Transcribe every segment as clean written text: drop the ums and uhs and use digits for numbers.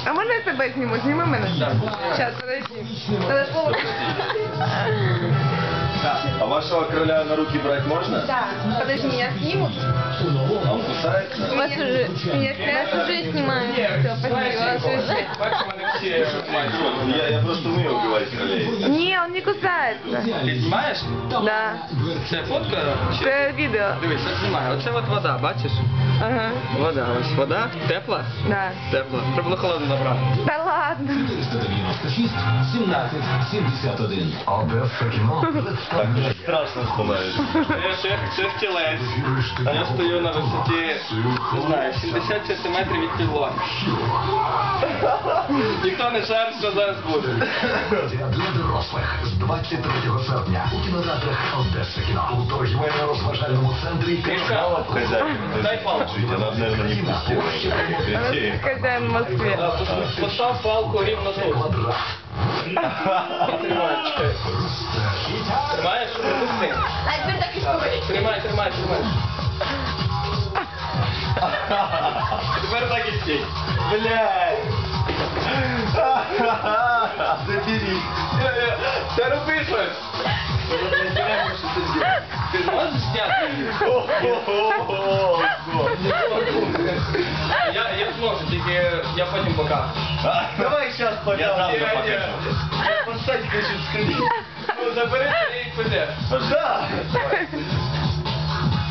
А можно я тебя сниму? Сними меня. Сейчас, подожди. Телефон. А вашего короля на руки брать можно? Да. Подожди, меня снимут? А он кусается? Вас уже, я уже снимаю. Все, спасибо. Вас уже. Я просто умею убивать королей. Не, он не кусается. Ти знімаєш? Да. Це фотка? Это видео. Дивись, я знімаю. Оце от вода, бачиш? Ага. Вода, ось вода. Тепла? Да. Тепла. Треба було холодно набрати. Да ладно. 496 17 71. Одеса кіно Так уже страшно становится. Це стілець. Я стою на висоті, не знаю, 70 сантиметрів від підлоги. Ніхто не шарить, що зараз буде. для дорослих з 23 серпня у кінотеатрах Одеса кіно. У торгівельно-розважальному центрі Мішка, дай палку. Она, наверное, не пустила. Хозяин в Москве. Постав палку рівно тут. Тримай, чекай. Тримаєш? Пропусти. Тримай. Тепер так і стій. Блядь! Забери! Ти роби щось. Ти зможеш зняти? Я зможу, тільки я потім покажу. Давай сейчас Я покажем. сразу покажу. Поставь, хочу сходить. Ну, забери і піде. Да!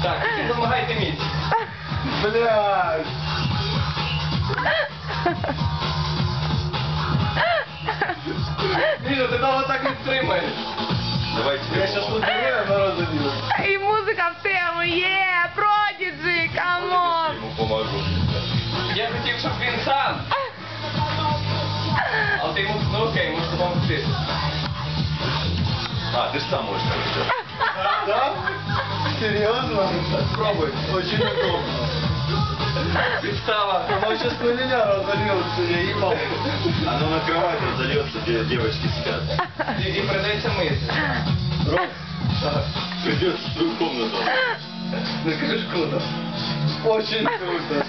Так, ти допомагайте місць. Блядь! Міша, ти довго так не стримаєш. Давайте. Я сейчас уберу, а народ забил. И музыка в тему. Продиджи, камон. Ему помогу. Я хотів, щоб він сам. Але ти йому, ну окей, можеш допомогти. А, ты ж сам можешь так. Да? Серьезно? Спробуй. Очень удобно. Підстава. Оно сейчас на меня разольется, я ебал. Оно на кровать разольется, где девочки спят. І придеться мити. Ром, придется в свою комнату. Ну кажеш круто. Очень круто.